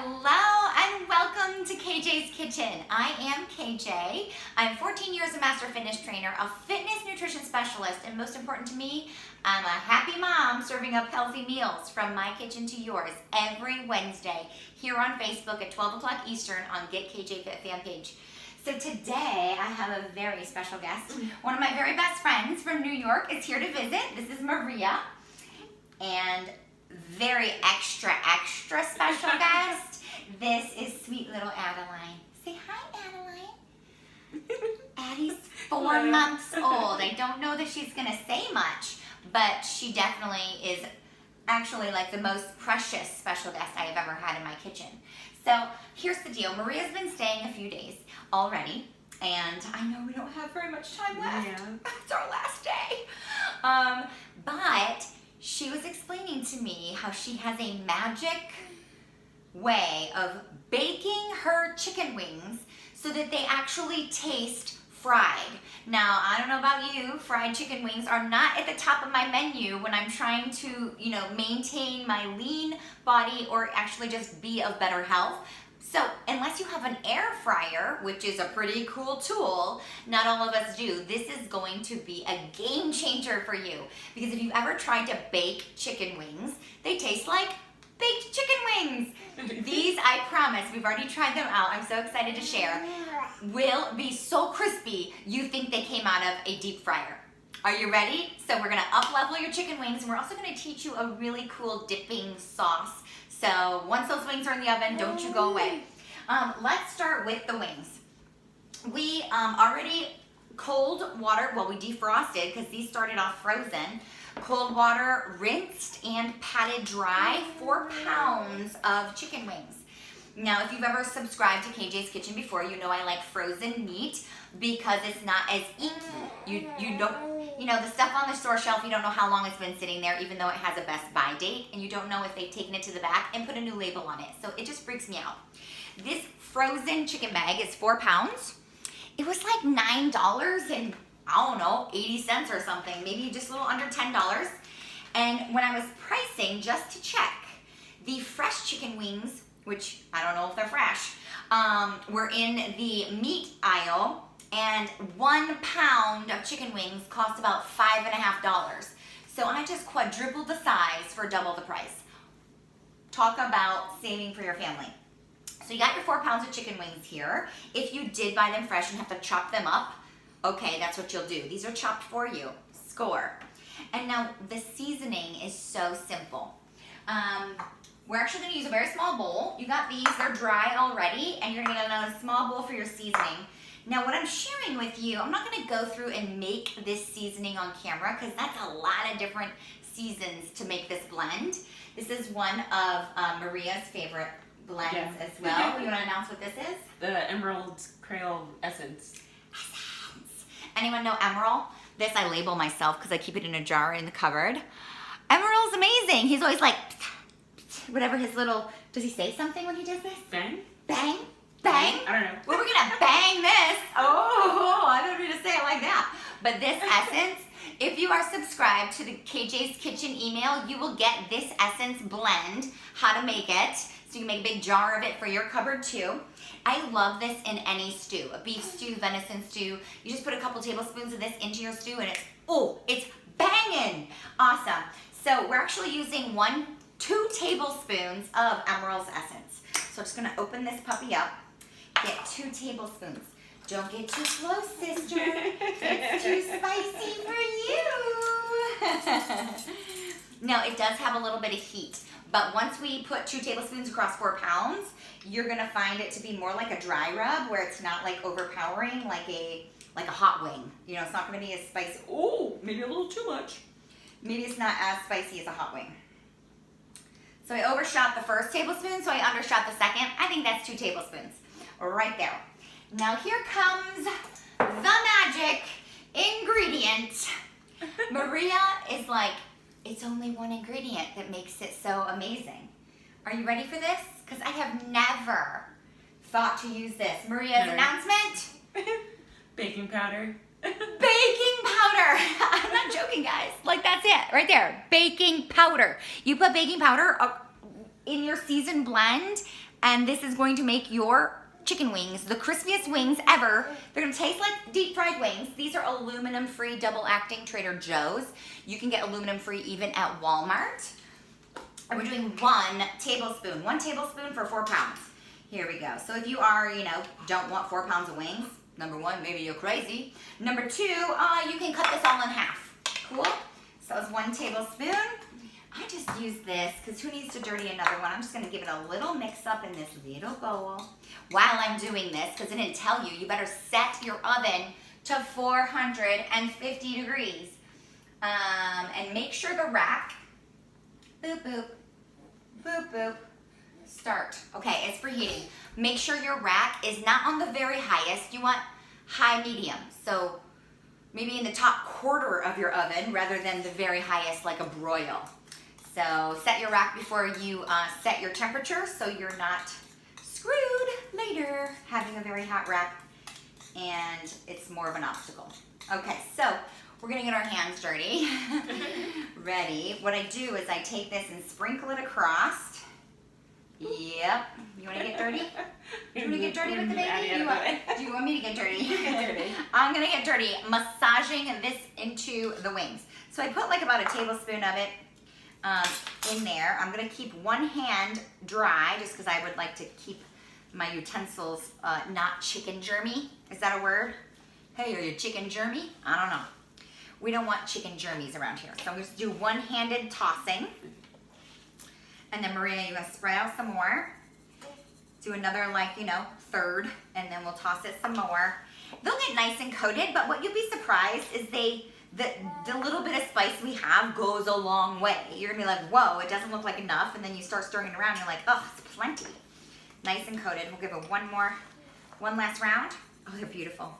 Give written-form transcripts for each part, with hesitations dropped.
Hello and welcome to KJ's Kitchen. I am KJ. I'm 14 years a master fitness trainer, a fitness nutrition specialist, and most important to me, I'm a happy mom serving up healthy meals from my kitchen to yours every Wednesday here on Facebook at 12 o'clock Eastern on Get KJ Fit fan page. So today I have a very special guest. One of my very best friends from New York is here to visit. This is Maria. And very extra special guest. This is sweet little Adeline. Say hi, Adeline. Addie's 4 months old. I don't know that she's gonna say much, but she definitely is actually like the most precious special guest I have ever had in my kitchen. So here's the deal. Maria's been staying a few days already, and I know we don't have very much time left. Yeah. It's our last day. But she was explaining to me how she has a magic way of baking her chicken wings so that they actually taste fried. Now, I don't know about you, fried chicken wings are not at the top of my menu when I'm trying to, maintain my lean body or actually just be of better health. So unless you have an air fryer, which is a pretty cool tool, not all of us do, this is going to be a game changer for you. Because if you've ever tried to bake chicken wings, they taste like baked chicken wings. These, I promise, we've already tried them out, I'm so excited to share, will be so crispy you think they came out of a deep fryer. Are you ready? So we're gonna up-level your chicken wings, and we're also gonna teach you a really cool dipping sauce. So once those wings are in the oven, don't you go away. Let's start with the wings. We already cold water, well, we defrosted because these started off frozen. Cold water, rinsed and patted dry 4 pounds of chicken wings. Now, if you've ever subscribed to KJ's Kitchen before, you know I like frozen meat because it's not as icky. You don't, the stuff on the store shelf, you don't know how long it's been sitting there, even though it has a best buy date, and you don't know if they've taken it to the back and put a new label on it. So it just freaks me out. This frozen chicken bag is 4 pounds. It was like $9 and I don't know, 80 cents or something, maybe just a little under $10. And when I was pricing, just to check, the fresh chicken wings, which I don't know if they're fresh, were in the meat aisle, and 1 pound of chicken wings cost about $5.50. So I just quadrupled the size for double the price. Talk about saving for your family. So you got your 4 pounds of chicken wings here. If you did buy them fresh and have to chop them up, okay, that's what you'll do. These are chopped for you. Score. And now the seasoning is so simple. We're actually going to use a very small bowl. You got these, they're dry already, and you're going to get a small bowl for your seasoning. Now what I'm sharing with you, I'm not going to go through and make this seasoning on camera because that's a lot of different seasons to make this blend. This is one of Maria's favorite blends as well. You want to announce what this is? The Emerald Creole Essence. Anyone know Emerald? This I label myself because I keep it in a jar in the cupboard. Emerald's amazing. He's always like, whatever his little, does he say something when he does this? Bang? Bang? Bang? I don't know. Well, we're gonna bang this. Oh, I don't mean to say it like that. But this essence, if you are subscribed to the KJ's Kitchen email, you will get this essence blend, how to make it. So you can make a big jar of it for your cupboard too. I love this in any2 a beef stew, venison stew. You just put a couple tablespoons of this into your stew and it's banging. Awesome. So we're actually using 2 tablespoons of Emerald's essence. So I'm just gonna open this puppy up, get 2 tablespoons. Don't get too close, sister. It's too spicy for you. Now it does have a little bit of heat. But once we put 2 tablespoons across 4 pounds, you're gonna find it to be more like a dry rub where it's not like overpowering like a hot wing. It's not gonna be as spicy. Oh, maybe a little too much. Maybe it's not as spicy as a hot wing. So I overshot the first tablespoon, so I undershot the second. I think that's 2 tablespoons, right there. Now here comes the magic ingredient. Maria is like, it's only 1 ingredient that makes it so amazing. Are you ready for this? Because I have never thought to use this. Maria's announcement? Baking powder. Baking powder. I'm not joking, guys. Like, that's it, right there. Baking powder. You put baking powder in your seasoned blend, And this is going to make your chicken wings the crispiest wings ever. They're gonna taste like deep fried wings. These are aluminum free, double acting Trader Joe's. You can get aluminum free even at Walmart. And we're doing 1 tablespoon for 4 pounds. Here we go. So if you are, don't want 4 pounds of wings, number 1, maybe you're crazy. Number 2, you can cut this all in half. Cool? So it's 1 tablespoon. I just use this because who needs to dirty another one? I'm just gonna give it a little mix up in this little bowl. While I'm doing this, because I didn't tell you, you better set your oven to 450 degrees. And make sure the rack, boop, boop, boop, boop, start. Okay, it's preheating. Make sure your rack is not on the very highest. You want high medium. So maybe in the top quarter of your oven rather than the very highest like a broil. So set your rack before you set your temperature so you're not screwed later having a very hot rack and it's more of an obstacle. Okay, so we're gonna get our hands dirty. Ready? What I do is I take this and sprinkle it across. Yep. You wanna get dirty? Do you wanna get dirty with the baby? Do you want me to get dirty? You get dirty. I'm gonna get dirty, massaging this into the wings. So I put like about a tablespoon of it in there. I'm gonna keep one hand dry just because I would like to keep my utensils not chicken germy. Is that a word? Hey, are you chicken germy? I don't know. We don't want chicken germies around here. So I'm gonna do one-handed tossing. And then Maria, you're gonna spread out some more. Do another third, and then we'll toss it some more. They'll get nice and coated, but what you'll be surprised is the little bit of spice we have goes a long way. You're gonna be like, whoa, it doesn't look like enough, and then you start stirring it around, you're like, oh, it's plenty. Nice and coated. We'll give it one last round. Oh, they're beautiful.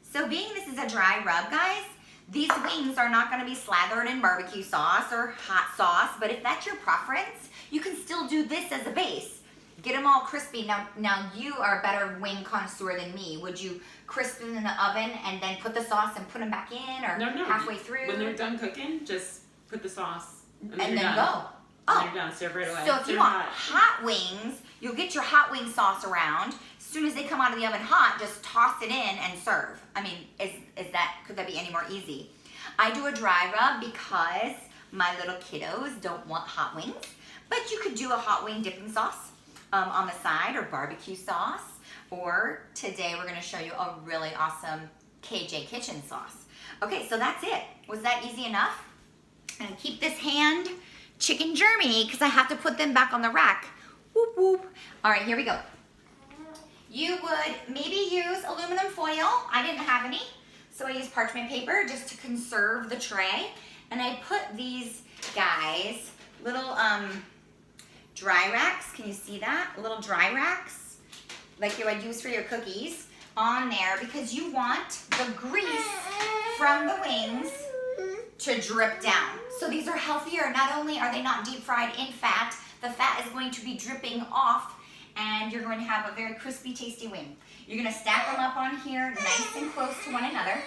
So being this is a dry rub, guys, these wings are not gonna be slathered in barbecue sauce or hot sauce, but if that's your preference, you can still do this as a base. Get them all crispy. Now you are a better wing connoisseur than me. Would you crisp them in the oven and then put the sauce and put them back in, or No. halfway through? When they're done cooking, just put the sauce and then done. go. Oh. They're done. Serve right away. So if you want hot wings, you'll get your hot wing sauce around. As soon as they come out of the oven hot, just toss it in and serve. I mean, could that be any more easy? I do a dry rub because my little kiddos don't want hot wings, but you could do a hot wing dipping sauce on the side, or barbecue sauce, or today we're gonna show you a really awesome KJ Kitchen sauce. Okay, so that's it. Was that easy enough? And keep this hand chicken germy because I have to put them back on the rack. Whoop, whoop. All right, here we go. You would maybe use aluminum foil. I didn't have any, so I used parchment paper just to conserve the tray. And I put these guys, little dry racks. Can you see that? Little dry racks, like you would use for your cookies, on there because you want the grease from the wings to drip down. So these are healthier. Not only are they not deep fried in fat, the fat is going to be dripping off and you're going to have a very crispy, tasty wing. You're gonna stack them up on here nice and close to one another.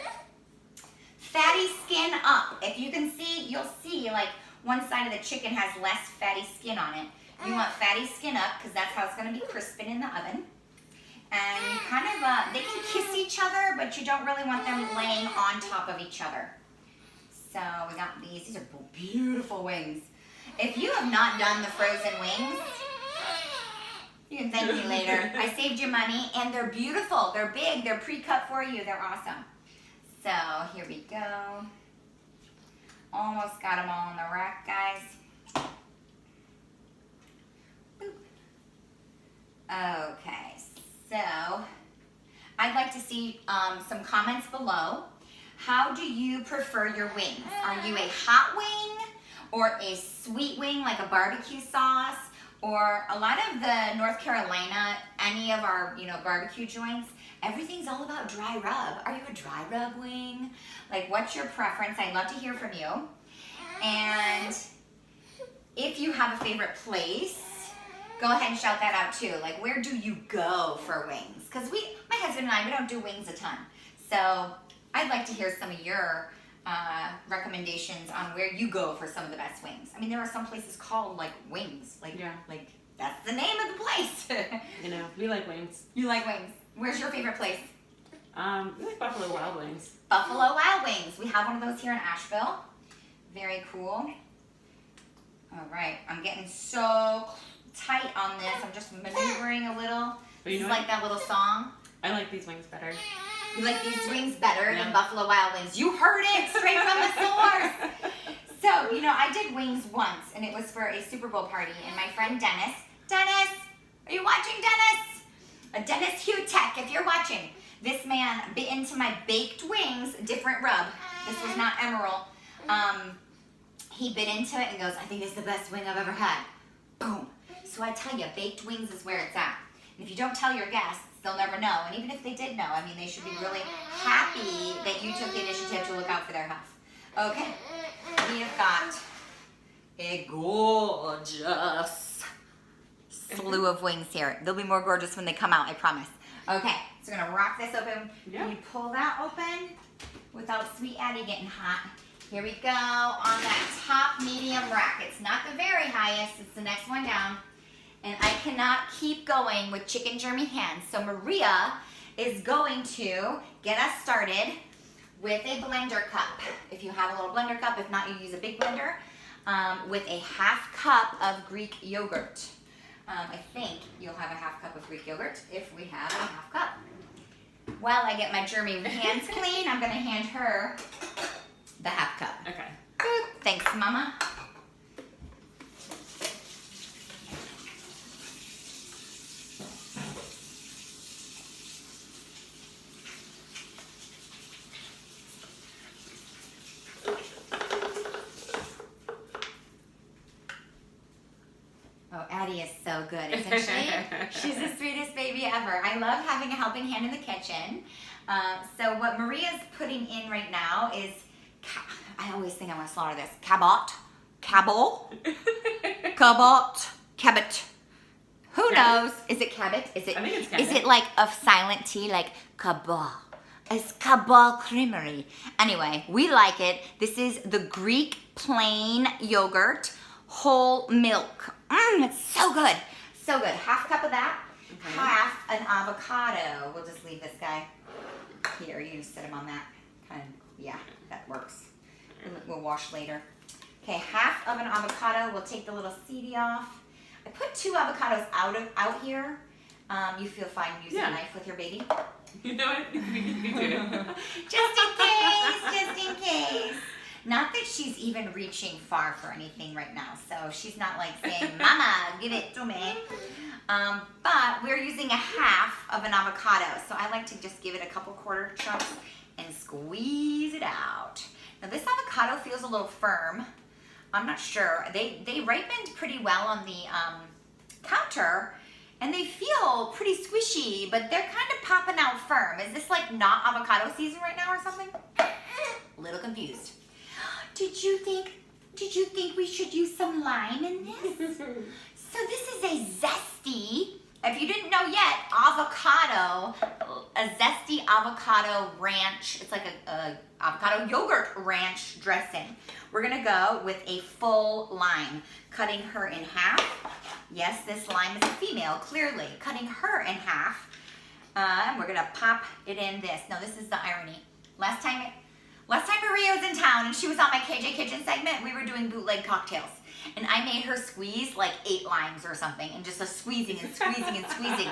Fatty skin up. If you can see, you'll see like one side of the chicken has less fatty skin on it. You want fatty skin up because that's how it's gonna be crisping in the oven. And you kind of, they can kiss each other, but you don't really want them laying on top of each other. So we got these are beautiful wings. If you have not done the frozen wings, you can thank me later. I saved you money and they're beautiful. They're big, they're pre-cut for you, they're awesome. So here we go. Almost got them all on the rack, guys. Okay, so I'd like to see some comments below. How do you prefer your wings? Are you a hot wing or a sweet wing like a barbecue sauce? Or a lot of the North Carolina, any of our barbecue joints, everything's all about dry rub. Are you a dry rub wing? Like, what's your preference? I'd love to hear from you. And if you have a favorite place, go ahead and shout that out too. Like, where do you go for wings? Because my husband and I, we don't do wings a ton. So I'd like to hear some of your recommendations on where you go for some of the best wings. I mean, there are some places called like wings, like That's the name of the place. You know, we like wings. You like wings. Where's your favorite place? We like Buffalo Wild Wings. Buffalo Wild Wings. We have one of those here in Asheville. Very cool. All right, I'm getting so tight on this. I'm just maneuvering a little. This is like that little song. I like these wings better. You like these wings better than Buffalo Wild Wings. You heard it straight from the source. So, you know, I did wings once, and it was for a Super Bowl party, and my friend Dennis, are you watching, Dennis? Dennis Hutek, if you're watching. This man bit into my baked wings, different rub. This was not Emerald. He bit into it and goes, I think it's the best wing I've ever had. Boom. So I tell you, baked wings is where it's at. And if you don't tell your guests, they'll never know. And even if they did know, I mean, they should be really happy that you took the initiative to look out for their health. Okay, we have got a gorgeous slew of wings here. They'll be more gorgeous when they come out, I promise. Okay, so we're gonna rock this open. Can you pull that open without Sweet Addie getting hot? Here we go on that top medium rack. It's not the very highest, it's the next one down. And I cannot keep going with chicken germy hands. So Maria is going to get us started with a blender cup. If you have a little blender cup, if not, you use a big blender, with a half cup of Greek yogurt. I think you'll have a half cup of Greek yogurt if we have a half cup. While I get my germy hands clean, I'm gonna hand her the half cup. Okay. Good. Thanks, Mama. Oh, Addie is so good, isn't she? She's the sweetest baby ever. I love having a helping hand in the kitchen. So what Maria's putting in right now is, I always think I'm gonna slaughter this, cabot. Who knows? Is it cabot? Is it? I think it's cabot. Is it like a silent T, like cabot? It's cabot creamery. Anyway, we like it. This is the Greek plain yogurt, whole milk. It's so good. So good. Half cup of that. Okay. Half an avocado. We'll just leave this guy here. You can set him on that. Yeah, that works. We'll wash later. Okay, half of an avocado. We'll take the little seedy off. I put 2 avocados out here. You feel fine using a knife with your baby? You know what? We can do it. Just in case. Not that she's even reaching far for anything right now, so she's not like saying, Mama, give it to me. But we're using a half of an avocado, so I like to just give it a couple quarter chunks and squeeze it out. Now this avocado feels a little firm. I'm not sure. They ripened pretty well on the counter, and they feel pretty squishy, but they're kind of popping out firm. Is this like not avocado season right now or something? A little confused. Did you think we should use some lime in this? So this is a Zesty, if you didn't know yet, avocado, a Zesty avocado ranch. It's like a avocado yogurt ranch dressing. We're gonna go with a full lime, cutting her in half. Yes, this lime is a female, clearly. Cutting her in half. We're gonna pop it in this. No, this is the irony. Last time Maria was in town and she was on my KJ Kitchen segment, we were doing bootleg cocktails. And I made her squeeze like 8 limes or something, and just a squeezing and squeezing and squeezing.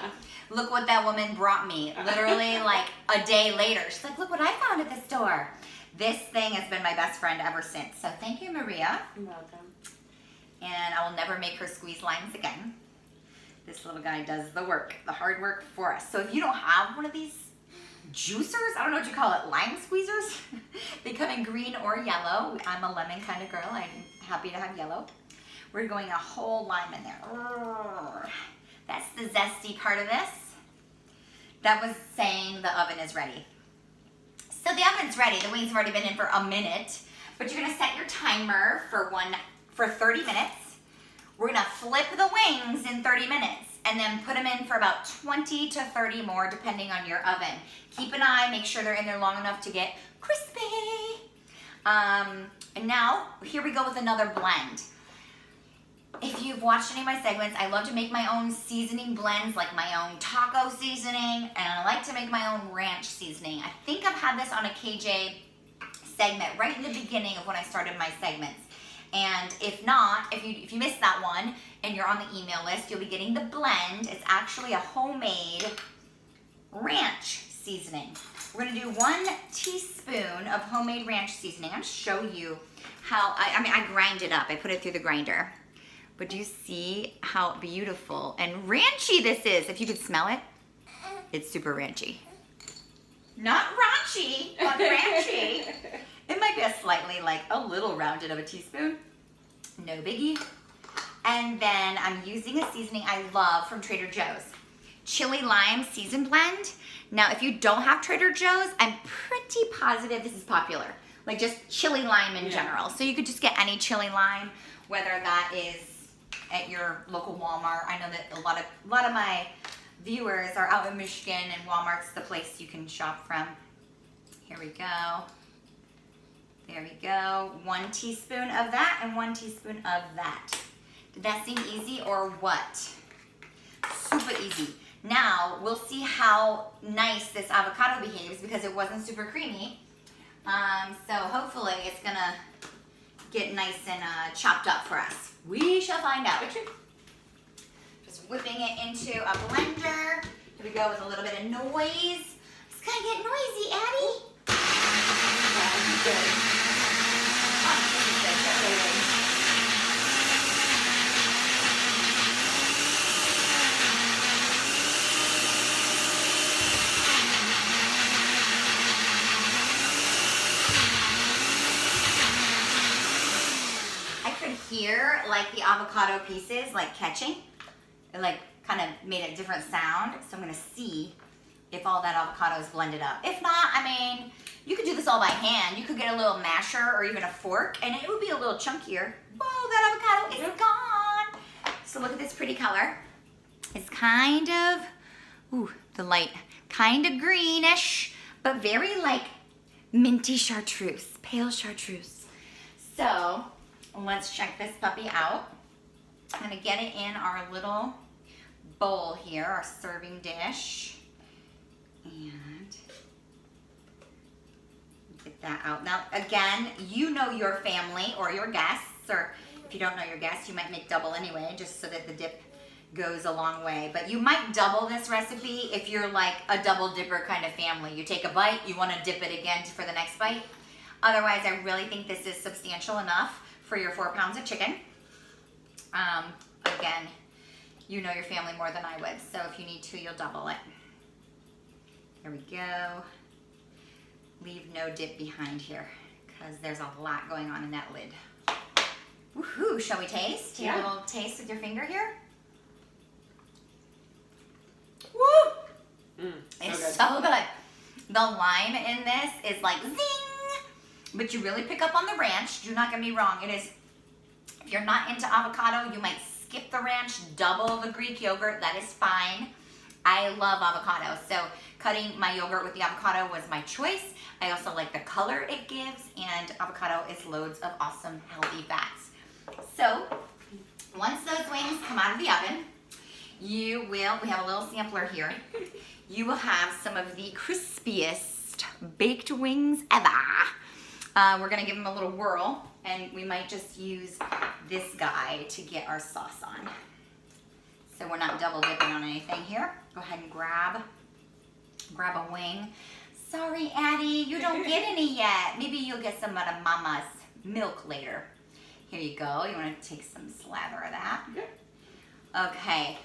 Look what that woman brought me, literally like a day later. She's like, look what I found at the store. This thing has been my best friend ever since. So thank you, Maria. You're welcome. And I will never make her squeeze limes again. This little guy does the work, the hard work for us. So if you don't have one of these juicers, I don't know what you call it, lime squeezers. They come in green or yellow. I'm a lemon kind of girl. I'm happy to have yellow. We're going a whole lime in there. That's the zesty part of this. That was saying the oven is ready. So the oven's ready. The wings have already been in for a minute, but you're gonna set your timer for 30 minutes. We're gonna flip the wings in 30 minutes and then put them in for about 20 to 30 more depending on your oven. Keep an eye, make sure they're in there long enough to get crispy. And now, here we go with another blend. if you've watched any of my segments, I love to make my own seasoning blends, like my own taco seasoning, and I like to make my own ranch seasoning. I think I've had this on a KJ segment right in the beginning of when I started my segments. And if not, if you missed that one and you're on the email list, you'll be getting the blend. It's actually a homemade ranch seasoning. We're gonna do 1 teaspoon of homemade ranch seasoning. I'm gonna show you how, I grind it up. I put it through the grinder. But do you see how beautiful and ranchy this is? If you could smell it, it's super ranchy. Not raunchy, but ranchy. It might be a little rounded of a teaspoon. No biggie. And then I'm using a seasoning I love from Trader Joe's. Chili lime season blend. Now, if you don't have Trader Joe's, I'm pretty positive this is popular. Like just chili lime in general. So you could just get any chili lime, whether that is at your local Walmart. I know that a lot of my viewers are out in Michigan, and Walmart's the place you can shop from. Here we go. There we go. 1 teaspoon of that and 1 teaspoon of that. Did that seem easy or what? Super easy. Now, we'll see how nice this avocado behaves because it wasn't super creamy. So hopefully it's gonna get nice and chopped up for us. We shall find out. Just whipping it into a blender. Here we go with a little bit of noise. It's gonna get noisy, Addie. Hear like the avocado pieces like catching. It like kind of made a different sound. So I'm gonna see if all that avocado is blended up. If not, I mean, you could do this all by hand. You could get a little masher or even a fork and it would be a little chunkier. Whoa, that avocado is gone. So look at this pretty color. It's kind of, ooh, the light, kind of greenish, but very like minty chartreuse, pale chartreuse. So let's check this puppy out. I'm gonna get it in our little bowl here, our serving dish. And get that out. Now, again, you know your family or your guests, or if you don't know your guests, you might make double anyway, just so that the dip goes a long way. But you might double this recipe if you're like a double dipper kind of family. You take a bite, you wanna dip it again for the next bite. Otherwise, I really think this is substantial enough for your 4 pounds of chicken. Again, you know your family more than I would, so if you need to, you'll double it. Here we go. Leave no dip behind here, because there's a lot going on in that lid. Woohoo, shall we taste? Take a little taste with your finger here. Woo! It's so good. The lime in this is like zing! But you really pick up on the ranch. Do not get me wrong. It is, if you're not into avocado, you might skip the ranch, double the Greek yogurt. That is fine. I love avocado. So cutting my yogurt with the avocado was my choice. I also like the color it gives, and avocado is loads of awesome healthy fats. So once those wings come out of the oven, you will, we have a little sampler here. You will have some of the crispiest baked wings ever. We're gonna give them a little whirl, and we might just use this guy to get our sauce on. So we're not double dipping on anything here. Go ahead and grab a wing. Sorry, Addie, you don't get any yet. Maybe you'll get some out of Mama's milk later. Here you go. You wanna take some slather of that? Okay,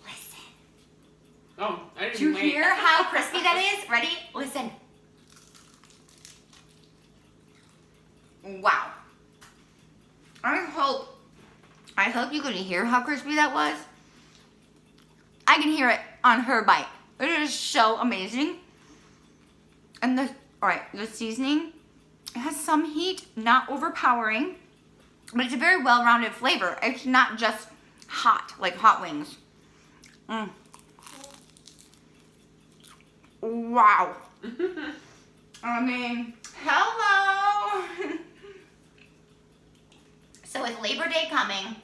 listen. Oh, I didn't Do you hear how crispy that is? Ready? Listen. Wow. I hope you could hear how crispy that was. I can hear it on her bite. It is so amazing. And the seasoning, it has some heat, not overpowering, but it's a very well-rounded flavor. It's not just hot, like hot wings. Wow. I mean, hello. So with Labor Day coming,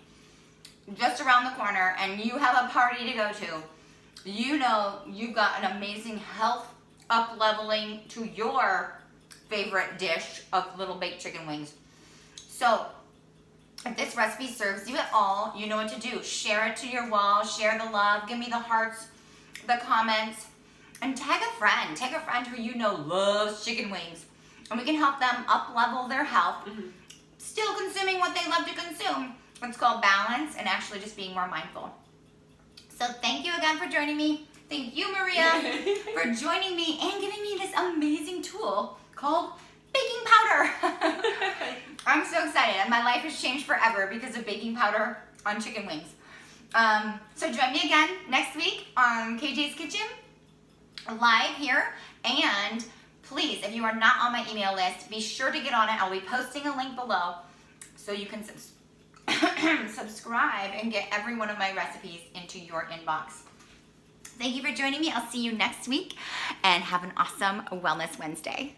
just around the corner and you have a party to go to, you know you've got an amazing health up-leveling to your favorite dish of little baked chicken wings. So if this recipe serves you at all, you know what to do. Share it to your wall, share the love, give me the hearts, the comments, and tag a friend. Tag a friend who you know loves chicken wings. And we can help them up-level their health, still consuming what they love to consume. It's called balance and actually just being more mindful. So thank you again for joining me. Thank you, Maria, for joining me and giving me this amazing tool called baking powder. I'm so excited, and my life has changed forever because of baking powder on chicken wings. So join me again next week on KJ's Kitchen, live here. And please, if you are not on my email list, be sure to get on it. I'll be posting a link below so you can subscribe and get every one of my recipes into your inbox. Thank you for joining me. I'll see you next week, and have an awesome Wellness Wednesday.